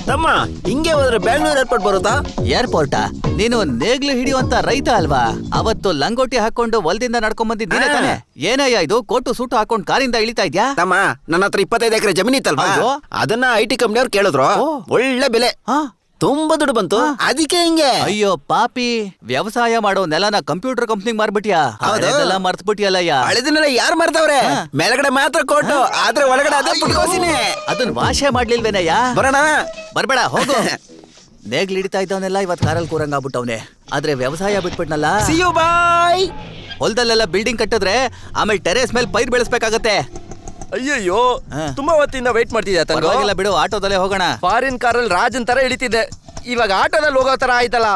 ತಮ್ಮ ಹಿಂಗೆ ಹೋದ್ರೆ ಬ್ಯಾಂಗ್ಳೂರ್ ಏರ್ಪೋರ್ಟ್ ಬರುತ್ತಾ? ಏರ್ಪೋರ್ಟಾ? ನೀನು ನೇಗ್ಲು ಹಿಡಿಯುವಂತ ರೈತ ಅಲ್ವಾ? ಅವತ್ತು ಲಂಗೋಟಿ ಹಾಕೊಂಡು ಹೊಲದಿಂದ ನಡ್ಕೊಂಡ್ ಬಂದಿದ್ದೀನಿ ತಾನೆ. ಏನಯ್ಯ ಇದು ಕೋಟು ಸೂಟು ಹಾಕೊಂಡು ಕಾರಿಂದ ಇಳಿತಾ ಇದ್ಯಾ? ತಮ್ಮ ನನ್ನ ಹತ್ರ 25 ಎಕರೆ ಜಮೀನ್ ಇತ್ತಲ್ವಾ, ಅದನ್ನ IT ಕಂಪ್ನಿಯವ್ರು ಕೇಳಿದ್ರು. ಒಳ್ಳೆ ಬೆಲೆ, ತುಂಬಾ ದುಡ್ಡು ಬಂತು, ಅದಕ್ಕೆ ಹಿಂಗೆ. ಅಯ್ಯೋ ಪಾಪಿ, ವ್ಯವಸಾಯ ಮಾಡೋ ನೆಲನ ಕಂಪ್ಯೂಟರ್ ಕಂಪ್ನಿಗೆ ಮಾರ್ಬಿಟ್ಯಾ? ಅದೆಲ್ಲ ಮರ್ತ್ಬಿಟ್ಟಿಯಲ್ಲಯ್ಯ. ಹಳೆದನ್ನೆಲ್ಲ ಯಾರು ಮಾರ್ತಾವ್ರೆ? ಮೇಲ್ಗಡೆ ಮಾತ್ರ ಕೋಟು, ಆದ್ರೆ ಒಳಗಡೆ ಅದೇ ಪುಟ್ಕೋಸಿನಿ. ಅದನ್ನ ವಾಶೆ ಮಾಡ್ಲಿಲ್ವೇನಯ್ಯ? ಬರೋಣ? ಬರ್ಬೇಡ, ಹೋಗು. ನೇಗ್ಲು ಹಿಡಿತಾ ಇದ್ದವನೆಲ್ಲ ಇವತ್ ಕಾರಲ್ಲಿ ಕೂರಂಗ್ ಆಗ್ಬಿಟ್ಟವ್ನೆ. ಆದ್ರೆ ವ್ಯವಸಾಯ ಬಿಟ್ಬಿಟ್ನಲ್ಲ. See you bye. ಹೊಲದಲ್ಲೆಲ್ಲ ಬಿಲ್ಡಿಂಗ್ ಕಟ್ಟಿದ್ರೆ ಆಮೇಲೆ ಟೆರೇಸ್ ಮೇಲೆ ಪೈರ್ ಬೆಳೆಸ್ಬೇಕಾಗತ್ತೆ. ಅಯ್ಯಯ್ಯೋ, ತುಂಬಾ ಹೊತ್ತಿಂದ ವೇಟ್ ಮಾಡ್ತಿದ್ಯಾ ತಂಗ? ಪರವಾಗಿಲ್ಲ ಬಿಡು, ಆಟೋದಲ್ಲೇ ಹೋಗೋಣ. ಫಾರಿನ್ ಕಾರಲ್ಲಿ ರಾಜನ್ ತರ ಇಳಿತಿದ್ದೆ, ಇವಾಗ ಆಟೋದಲ್ಲಿ ಹೋಗೋ ತರ ಆಯ್ತಲ್ಲ.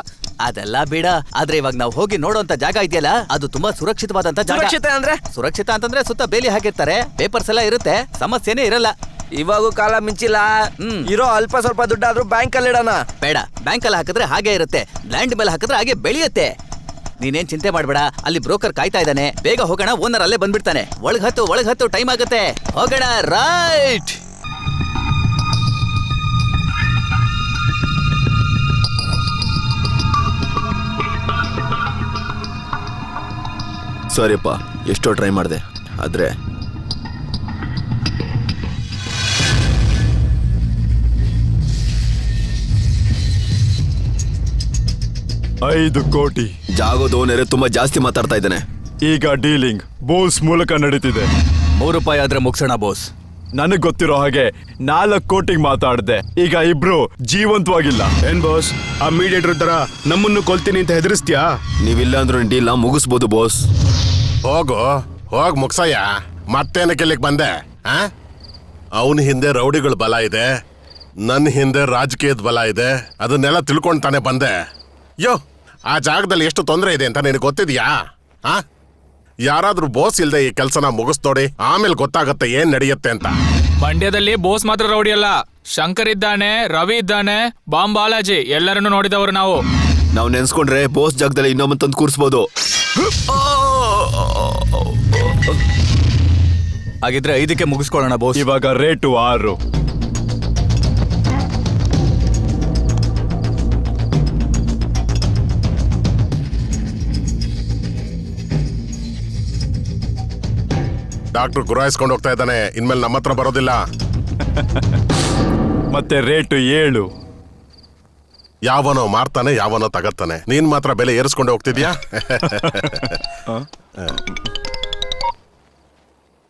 ಅದೆಲ್ಲ ಬಿಡ, ಆದ್ರೆ ಇವಾಗ ನಾವು ಹೋಗಿ ನೋಡುವಂತ ಜಾಗ ಇದೆಯಲ್ಲ, ಅದು ತುಂಬಾ ಸುರಕ್ಷಿತವಾದಂತ ಜಾಗ. ಸುರಕ್ಷಿತ ಅಂದ್ರೆ? ಸುರಕ್ಷಿತ ಅಂತಂದ್ರೆ ಸುತ್ತ ಬೇಲಿ ಹಾಕಿರ್ತಾರೆ, ಪೇಪರ್ಸ್ ಎಲ್ಲ ಇರುತ್ತೆ, ಸಮಸ್ಯೆನೇ ಇರಲ್ಲ. ಇವಾಗೂ ಕಾಲ ಮಿಂಚಿಲ್ಲ. ಇರೋ ಅಲ್ಪ ಸ್ವಲ್ಪ ದುಡ್ಡಾದ್ರೂ ಬ್ಯಾಂಕ್ ಅಲ್ಲಿ ಇಡೋಣ. ಬೇಡ, ಬ್ಯಾಂಕ್ ಅಲ್ಲಿ ಹಾಕಿದ್ರೆ ಹಾಗೆ ಇರುತ್ತೆ, ಲ್ಯಾಂಡ್ ಮೇಲೆ ಹಾಕಿದ್ರೆ ಹಾಗೆ ಬೆಳೆಯುತ್ತೆ. ನೀನೇನ್ ಚಿಂತೆ ಮಾಡ್ಬೇಡ, ಅಲ್ಲಿ ಬ್ರೋಕರ್ ಕಾಯ್ತಾ ಇದ್ದಾನೆ. ಬೇಗ ಹೋಗೋಣ, ಓನರ್ ಅಲ್ಲೇ ಬಂದ್ಬಿಡ್ತಾನೆ. ಒಳಗ್ ಹತ್ತು ಟೈಮ್ ಆಗುತ್ತೆ. ಹೋಗೋಣ. ರೈಟ್. ಸರಿಯಪ್ಪ, ಎಷ್ಟೋ ಟ್ರೈ ಮಾಡಿದೆ, ಆದ್ರೆ 5 ಕೋಟಿ. ಜಾಗದ ಓನರ್ ತುಂಬಾ ಜಾಸ್ತಿ ಮಾತಾಡ್ತಾ ಇದ್ದಾನೆ. ಈಗ ಡೀಲಿಂಗ್ ಬೋಸ್ ಮೂಲಕ ನಡೀತಿದೆ. ₹3 ಆದ್ರೆ ಮುಗ್ಸೋಣ ಬೋಸ್. ನನಗ್ ಗೊತ್ತಿರೋ ಹಾಗೆ 4 ಕೋಟಿಗೆ ಮಾತಾಡ್ದೆ. ಈಗ ಇಬ್ರು ಜೀವಂತವಾಗಿಲ್ಲ. ಏನ್ ಬಾಸ್, ಆ ಮೀಡಿಯೇಟರ್ ತರ ನಮ್ಮನ್ನು ಕೊಲ್ತೀನಿ ಅಂತ ಹೆದರ್ಸ್ತ್ಯಾ? ನೀವಿಲ್ಲ ಅಂದ್ರೂ ಡೀಲ್ ಮುಗಿಸ್ಬೋದು ಬಾಸ್. ಹೋಗ್ ಮುಗ್ಸಯ್ಯ, ಮತ್ತೇನಕ್ಕೆ ಇಲ್ಲಿಗೆ ಬಂದೆ? ಅವನ ಹಿಂದೆ ರೌಡಿಗಳ ಬಲ ಇದೆ, ನನ್ನ ಹಿಂದೆ ರಾಜಕೀಯದ ಬಲ ಇದೆ, ಅದನ್ನೆಲ್ಲ ತಿಳ್ಕೊಂಡ್ ತಾನೆ ಬಂದೆ. ಯೋ, ಆ ಜಾಗದಲ್ಲಿ ಎಷ್ಟು ತೊಂದರೆ ಇದೆ ಅಂತ ನಿನಗೆ ಗೊತ್ತಿದ್ಯಾ? ಯಾರಾದ್ರೂ ಬೋಸ್ ಇಲ್ದೆ ಈ ಕೆಲ್ಸನ ಮುಗಿಸ್ತೋಡಿ, ಆಮೇಲೆ ಗೊತ್ತಾಗತ್ತೆ ಏನ್ ನಡೆಯುತ್ತೆ ಅಂತ. ಮಂಡ್ಯದಲ್ಲಿ ಬೋಸ್ ಮಾತ್ರ ರೌಡಿ ಅಲ್ಲ, ಶಂಕರ್ ಇದ್ದಾನೆ, ರವಿ ಇದ್ದಾನೆ, ಬಾಂಬಾಲಾಜಿ, ಎಲ್ಲರನ್ನು ನೋಡಿದವರು ನಾವು. ನೆನ್ಸ್ಕೊಂಡ್ರೆ ಬೋಸ್ ಜಾಗದಲ್ಲಿ ಇನ್ನೊಮ್ಮೆ ತಂದು ಕೂರಿಸಬಹುದು. ಹಾಗಿದ್ರೆ 5ಕ್ಕೆ ಮುಗಿಸ್ಕೊಳ್ಳೋಣ ಬೋಸ್. ಇವಾಗ ರೇಟು 6. ಡಾಕ್ಟರ್ ಗುರಾಯಿಸ್ಕೊಂಡು ಹೋಗ್ತಾ ಇದ್ದಾನೆ, ಇನ್ಮೇಲೆ ನಮ್ಮ ಹತ್ರ ಬರೋದಿಲ್ಲ. ಮತ್ತೆ ರೇಟು 7. ಯಾವನೋ ಮಾರ್ತಾನೆ, ಯಾವನೋ ತಗತ್ತಾನೆ, ನೀನ್ ಮಾತ್ರ ಬೆಲೆ ಏರಿಸ್ಕೊಂಡು ಹೋಗ್ತಿದ್ಯಾ?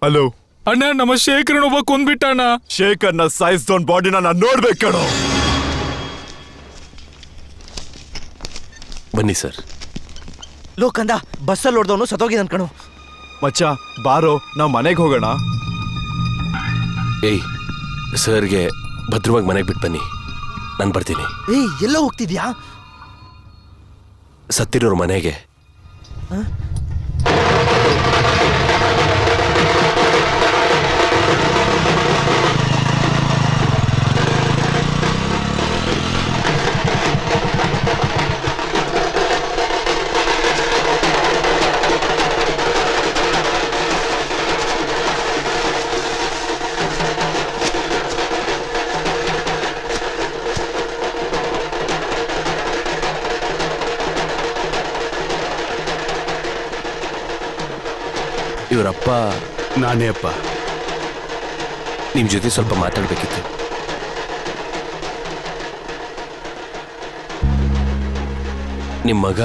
ಹಲೋ ಅಣ್ಣ, ನಮ್ಮ ಶೇಖರನ್ ಒಬ್ಬ ಕೊಂದ್ಬಿಟ್ಟಣ್ಣ. ಶೇಖರ್ನ ಸಾಯಿಸ್ದವನ್ ಬಾಡಿನ ನಾನು ನೋಡ್ಬೇಕು ಕಣೋ. ಬನ್ನಿ ಸರ್. ಲೋಕಂದ ಬಸ್ಸಲ್ಲಿ ಹೊಡೆದವನು ಸತ್ತೋಗಿ ನನ್ ಕಣು. ಮಚ್ಚ ಬಾರೋ, ನಾವ್ ಮನೆಗೆ ಹೋಗೋಣ. ಏಯ್, ಸರ್ಗೆ ಭದ್ರವಾಗಿ ಮನೆಗೆ ಬಿಟ್ಟು ಬನ್ನಿ, ನಾನು ಬರ್ತೀನಿ. ಏಯ್, ಎಲ್ಲ ಹೋಗ್ತಿದ್ಯಾ? ಸತ್ತಿರೋರು ಮನೆಗೆ. ಇವರಪ್ಪ ನಾನೇ ಅಪ್ಪ. ನಿಮ್ ಜೊತೆ ಸ್ವಲ್ಪ ಮಾತಾಡ್ಬೇಕಿತ್ತು. ನಿಮ್ ಮಗ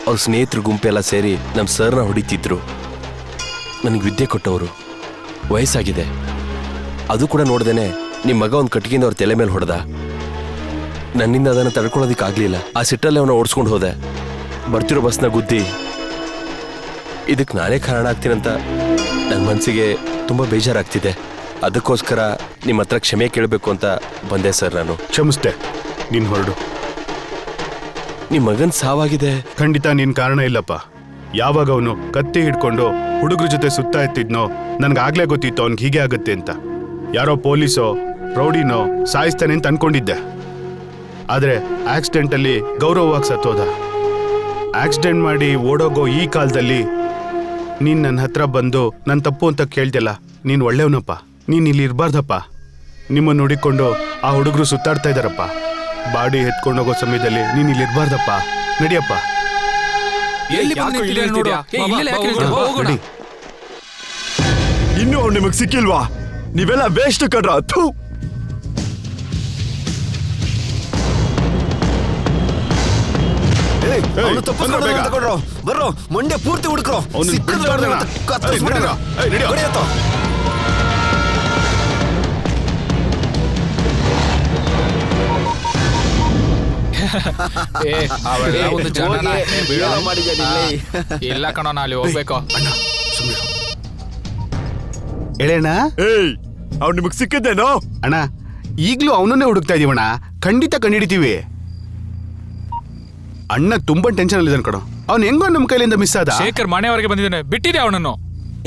ಅವ್ರ ಸ್ನೇಹಿತರು ಗುಂಪೆಲ್ಲ ಸೇರಿ ನಮ್ಮ ಸರ್ನ ಹೊಡಿತಿದ್ರು. ನನಗೆ ವಿದ್ಯೆ ಕೊಟ್ಟವರು, ವಯಸ್ಸಾಗಿದೆ, ಅದು ಕೂಡ ನೋಡ್ದೇನೆ ನಿಮ್ಮ ಮಗ ಒಂದು ಕಟ್ಟಿಗೆಯಿಂದ ಅವ್ರ ತಲೆ ಮೇಲೆ ಹೊಡೆದ. ನನ್ನಿಂದ ಅದನ್ನು ತಡ್ಕೊಳ್ಳೋದಕ್ಕಾಗಲಿಲ್ಲ. ಆ ಸಿಟ್ಟಲ್ಲಿ ಅವನ ಓಡಿಸ್ಕೊಂಡು ಹೋದೆ. ಬರ್ತಿರೋ ಬಸ್ನ ಗುದ್ದಿ ಇದಕ್ಕೆ ನಾನೇ ಕಾರಣ ಆಗ್ತೀನಂತ ನನ್ನ ಮನಸ್ಸಿಗೆ ತುಂಬ ಬೇಜಾರಾಗ್ತಿದೆ. ಅದಕ್ಕೋಸ್ಕರ ನಿಮ್ಮ ಹತ್ರ ಕ್ಷಮೆ ಕೇಳಬೇಕು ಅಂತ ಬಂದೆ ಸರ್. ನಾನು ಕ್ಷಮಿಸ್ತೆ, ನೀನ್ ಹೊರಡು. ನಿಮ್ಮ ಮಗನ ಸಾವಾಗಿದೆ. ಖಂಡಿತ ನೀನ್ ಕಾರಣ ಇಲ್ಲಪ್ಪ. ಯಾವಾಗ ಅವನು ಕತ್ತಿ ಹಿಡ್ಕೊಂಡು ಹುಡುಗರ ಜೊತೆ ಸುತ್ತಾ ಇತ್ತಿದ್ನೋ, ನನ್ಗಾಗ್ಲೇ ಗೊತ್ತಿತ್ತು ಅವ್ನಿಗೆ ಹೀಗೆ ಆಗುತ್ತೆ ಅಂತ. ಯಾರೋ ಪೊಲೀಸೋ ರೌಡಿನೋ ಸಾಯಿಸ್ತಾನೆ ಅಂತ ಅನ್ಕೊಂಡಿದ್ದೆ. ಆದ್ರೆ ಆಕ್ಸಿಡೆಂಟ್ ಅಲ್ಲಿ ಗೌರವವಾಗಿ ಸತ್ತೋದ. ಆಕ್ಸಿಡೆಂಟ್ ಮಾಡಿ ಓಡೋಗೋ ಈ ಕಾಲದಲ್ಲಿ ನೀನ್ ನನ್ನ ಹತ್ರ ಬಂದು ನನ್ನ ತಪ್ಪು ಅಂತ ಕೇಳ್ದಲ್ಲ, ನೀನ್ ಒಳ್ಳೆಯವನಪ್ಪ. ನೀನ್ ಇಲ್ಲಿ ಇರ್ಬಾರ್ದಪ್ಪ. ನಿಮ್ಮನ್ನು ಹುಡಿಕೊಂಡು ಆ ಹುಡುಗರು ಸುತ್ತಾಡ್ತಾ ಇದ್ದಾರಪ್ಪ. ಬಾಡಿ ಎತ್ಕೊಂಡು ಹೋಗೋ ಸಮಯದಲ್ಲಿ ನೀನ್ ಇಲ್ಲಿ ಇರ್ಬಾರ್ದಪ್ಪ. ನಡಿಯಪ್ಪ. ಎಲ್ಲಿ ಬಂದು ನಿಂತಿದ್ಯಾ ನೋಡು. ಏ, ಇಲ್ಲೆಲ್ಲ ಯಾಕೆ ನಿಲ್ತೀಯ? ಹೋಗೋಣ. ನಡಿ. ಇನ್ನೂ ಅವ್ನು ನಿಮಗ್ ಸಿಕ್ಕಿಲ್ವಾ? ನೀವೆಲ್ಲ ವೇಸ್ಟ್ ಕಡ್ರ. ಥೂ. ಅವ್ನು ತಪ್ಪಿಸ್ಕೊಂಡು ಬೇಗ. ತಗೊಂಡ್ರು. ಬರ್ರೋ ಮಂಡ್ಯ ಪೂರ್ತಿ ಹುಡುಕ್ರು. ಅವ್ನನ್ನ ಸಿಕ್ಕಿದ್ರೆ ಬಿಡ್ಬಾರ್ದಣ್ಣ. ಅವ್ನನ್ನ ಕತ್ತರಿಸ್ಬಿಡೋಣ. ಏಯ್, ನಡಿಯೋ. ಹೊಡಿಯತ್ತೋ. ಏ, ಅವೆಲ್ಲ ಒಂದು ಜನನ. ಏ, ಬಿಡು. ಏನೋ ಮಾಡಿದ್ಯಾ ಇಲ್ಲಿ? ಇಲ್ಲ ಕಣೋ, ನಾ ಅಲ್ಲಿ ಹೋಗ್ಬೇಕು. ಎಳೆಣ್ಣ. ಏಯ್ ಅವ್ನು ನಿಮಗ್ ಸಿಕ್ಕಿದ್ದೇನೋ? ಅಣ್ಣ ಈಗ್ಲೂ ಅವನನ್ನೇ ಹುಡುಕ್ತಾ ಇದೀವಣ್ಣ. ಖಂಡಿತ ಕಂಡಿಡಿತೀವಿ. ಅಣ್ಣ ತುಂಬಾ ಟೆನ್ಷನ್ ಅಲ್ಲಿ ಇದ್ದಾನೆ ಕಣೋ. ಅವ್ನು ಹೆಂಗೋ ನಮ್ಮ ಕೈಲಿಂದ ಮಿಸ್ ಆದ. ಶೇಖರ್ ಮನೆಯವರೆಗೆ ಬಂದಿದ್ದಾನೆ, ಬಿಟ್ಟಿದೆ ಅವನನ್ನು.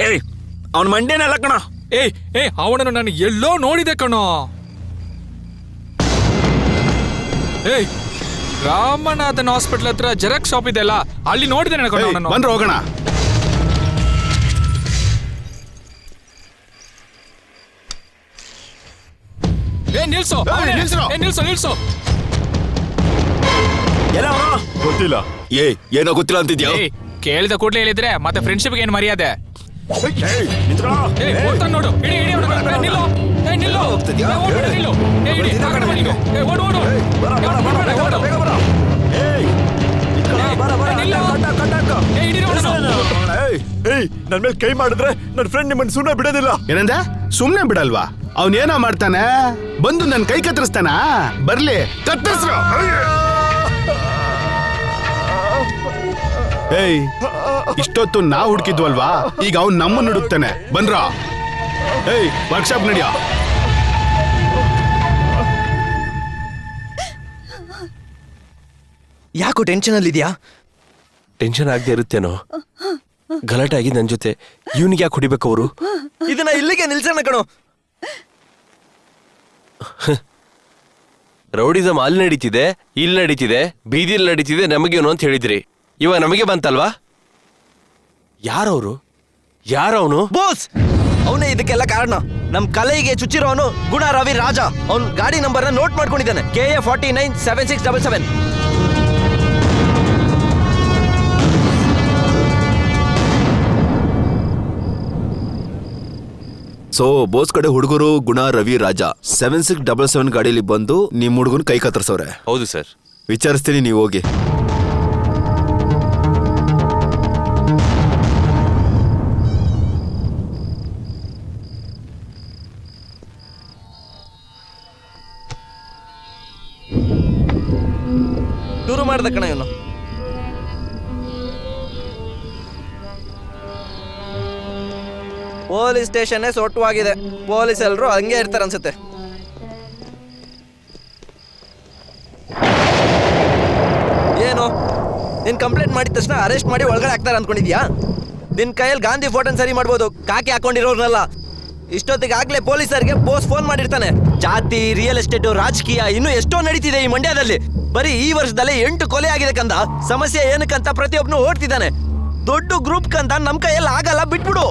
ಏಯ್ ಅವ್ನ ಮಂಡ್ಯನಲ್ಲ ಕಣ. ಏಯ್ ಏ, ಅವನನ್ನು ನಾನು ಎಲ್ಲೋ ನೋಡಿದೆ ಕಣೋ. ಏಯ್, ರಾಮನಾಥನ್ ಹಾಸ್ಪಿಟಲ್ ಹತ್ರ ಜೆರಾಕ್ಸ್ ಶಾಪ್ ಇದೆ ಅಲ್ಲ, ಅಲ್ಲಿ ನೋಡಿದ್ದೇನೆ ಕಣೋ ಅವನನ್ನು. ಬಂದ್ರೆ ಹೋಗೋಣ. ಏ, ನಿಲ್ಸು. ಅವನೇ. ನಿಲ್ಸು. ಏ, ನಿಲ್ಸು ನಿಲ್ಸು. ಎಲ್ಲ ಅವನು ಗೊತ್ತಿಲ್ಲ. ಏನೋ ಗೊತ್ತಿಲ್ಲ ಅಂತಿದ್ಯಾ? ಏಯ್, ಕೇಳಿದ ಕೂಡ್ಲೆ ಹೇಳಿದ್ರೆ ಮತ್ತೆ ಫ್ರೆಂಡ್ಶಿಪ್ಗೆ ಏನ್ ಮರ್ಯಾದೆ? ಏ, ಓಡ್ತಾನೆ ನೋಡು. ಇಡಿ ಇಡಿ ಅವ್ನನ್ನ. ಏ, ನಿಲ್ಲು. ಏ, ನಿಲ್ಲು. ಹೋಗ್ತಿದ್ಯಾ? ಏ, ಓಡ್ಬೇಡ, ನಿಲ್ಲು. ಏ, ಇಡಿ. ಆ ಕಡೆ ಬಾ ನೀನು. ಏ, ಓಡು ಓಡು. ಏ, ಓಡು. ಏ, ಇಡಿ ಅವನನ್ನು. ಏಯ್ ನನ್ ಮೇಲೆ ಕೈ ಮಾಡಿದ್ರೆ ನನ್ನ ಫ್ರೆಂಡ್ ನಿಮ್ಮನ್ನ ಸುಮ್ಮನೆ ಬಿಡೋದಿಲ್ಲ. ಏನಂದ? ಸುಮ್ನೆ ಬಿಡಲ್ವಾ? ಅವನೇನೋ ಮಾಡ್ತಾನೆ. ಬಂದು ನನ್ ಕೈ ಕತ್ತರಿಸ್ತಾನ. ಬರ್ಲಿ, ಕತ್ತರಿಸ್ರು. ಏಯ್, ಇಷ್ಟೊತ್ತು ನಾವು ಹುಡುಕಿದ್ವಲ್ವಾ, ಈಗ ಅವ್ನು ನಮ್ಮನ್ನು ಹುಡುಕ್ತಾನೆ. ಬಂದ್ರ? ಏಯ್, ವರ್ಕ್ಶಾಪ್ ನಡಿಯೋ. ಯಾಕೋ ಟೆನ್ಷನ್ ಅಲ್ಲಿ ಇದೆಯಾ? ಟೆನ್ಷನ್ ಆಗದೆ ಇರುತ್ತೇನೋ. ಗಲಾಟೆ ಆಗಿ ನನ್ನ ಜೊತೆ ಇವನಿಗೆ ಯಾಕೆ ಹೊಡಿಬೇಕು ಅವರು? ಇದನ್ನ ಇಲ್ಲಿಗೆ ನಿಲ್ಸೋಣ ಕಣೋ. ರೌಡಿಸಮ್ ಅಲ್ಲಿ ನಡೀತಿದೆ, ಇಲ್ಲಿ ನಡೀತಿದೆ, ಬೀದಿಲಿ ನಡೀತಿದೆ, ನಮಗೇನು ಅಂತ ಹೇಳಿದ್ರಿ. ಇವಾಗ ನಮಗೆ ಬಂತಲ್ವಾ? ಯಾರವರು? ಯಾರವನು? ಬೋಸ್, ಅವನೇ ಇದಕ್ಕೆಲ್ಲ ಕಾರಣ. ನಮ್ ಕಲೆಗೆ ಚುಚ್ಚಿರೋನು ಗುಣ ರವಿ ರಾಜ. ಅವ್ನ್ ಗಾಡಿ ನಂಬರ್ನ ನೋಟ್ ಮಾಡ್ಕೊಂಡಿದ್ದಾನೆ. KA 497677. ಸೊ ಬೋಸ್ ಕಡೆ ಹುಡುಗರು ಗುಣ ರವಿ ರಾಜ 7677 ಗಾಡಿಯಲ್ಲಿ ಬಂದು ನಿಮ್ ಹುಡುಗನ್ ಕೈ ಕತ್ತರಿಸವ್ರೆ. ಹೌದು ಸರ್. ವಿಚಾರಿಸ್ತೀನಿ, ನೀವು ಹೋಗಿ. ಶುರು ಮಾಡ್ದ ಕಣ ಇವನು. Police station ಸೊಟ್ಟವಾಗಿದೆ. ಪೊಲೀಸ್ ಎಲ್ಲರೂ ಹಂಗೆ ಇರ್ತಾರೆ ಅನ್ಸುತ್ತೆ. ಏನು ನೀನ್ ಕಂಪ್ಲೇಂಟ್ ಮಾಡಿದ ತಕ್ಷಣ ಅರೆಸ್ಟ್ ಮಾಡಿ ಒಳಗಡೆ ಹಾಕ್ತಾರೆ ಅನ್ಕೊಂಡಿದ್ಯಾ? ನಿನ್ ಕೈಯಲ್ಲಿ ಗಾಂಧಿ ಫೋಟೋನ್ ಸರಿ ಮಾಡ್ಬೋದು, ಕಾಕಿ ಹಾಕೊಂಡಿರೋರ್ನಲ್ಲ. ಇಷ್ಟೊತ್ತಿಗೆ ಆಗ್ಲೇ ಪೊಲೀಸರಿಗೆ ಬೋಸ್ ಫೋನ್ ಮಾಡಿರ್ತಾನೆ. ಜಾತಿ, ರಿಯಲ್ ಎಸ್ಟೇಟ್, ರಾಜಕೀಯ ಇನ್ನೂ ಎಷ್ಟೋ ನಡೀತಿದೆ ಈ ಮಂಡ್ಯದಲ್ಲಿ. ಬರೀ ಈ ವರ್ಷದಲ್ಲೇ 8 ಕೊಲೆ ಆಗಿದೆ ಕಂದ. ಸಮಸ್ಯೆ ಏನಕ್ಕಂತ ಪ್ರತಿಯೊಬ್ಬನು ಓಡ್ತಿದ್ದಾನೆ. ದೊಡ್ಡ ಗ್ರೂಪ್ ಕಂದ ನಮ್ ಕೈಯಲ್ಲಿ ಆಗಲ್ಲ, ಬಿಟ್ಬಿಡು.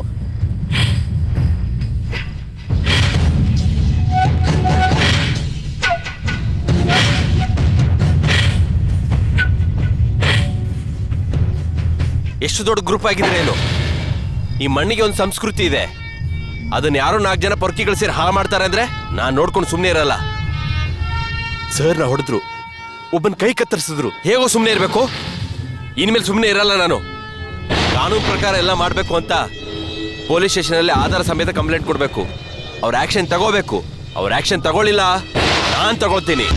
ಎಷ್ಟು ದೊಡ್ಡ ಗ್ರೂಪ್ ಆಗಿದ್ರೆ ಏನು? ಈ ಮಣ್ಣಿಗೆ ಒಂದು ಸಂಸ್ಕೃತಿ ಇದೆ. ಅದನ್ನ ಯಾರೋ 4 ಜನ ಪೊರ್ಕಿಗಳು ಸೇರಿ ಹಾಳು ಮಾಡ್ತಾರೆ ಅಂದ್ರೆ ನಾನ್ ನೋಡ್ಕೊಂಡು ಸುಮ್ಮನೆ ಇರಲ್ಲ. ಸರ್ ನಾ ಹೊಡೆದ್ರು, ಒಬ್ಬನ ಕೈ ಕತ್ತರಿಸಿದ್ರು, ಹೇಗೋ ಸುಮ್ಮನೆ ಇರಬೇಕು? ಇನ್ಮೇಲೆ ಸುಮ್ಮನೆ ಇರಲ್ಲ ನಾನು. ಕಾನೂನು ಪ್ರಕಾರ ಎಲ್ಲ ಮಾಡಬೇಕು ಅಂತ ಪೊಲೀಸ್ ಸ್ಟೇಷನಲ್ಲಿ ಆಧಾರ ಸಮೇತ ಕಂಪ್ಲೇಂಟ್ ಕೊಡಬೇಕು. ಅವ್ರ ಆಕ್ಷನ್ ತಗೋಬೇಕು. ಅವ್ರ ಆಕ್ಷನ್ ತಗೊಳ್ಳಿಲ್ಲ, ನಾನ್ ತಗೊಳ್ತೀನಿ.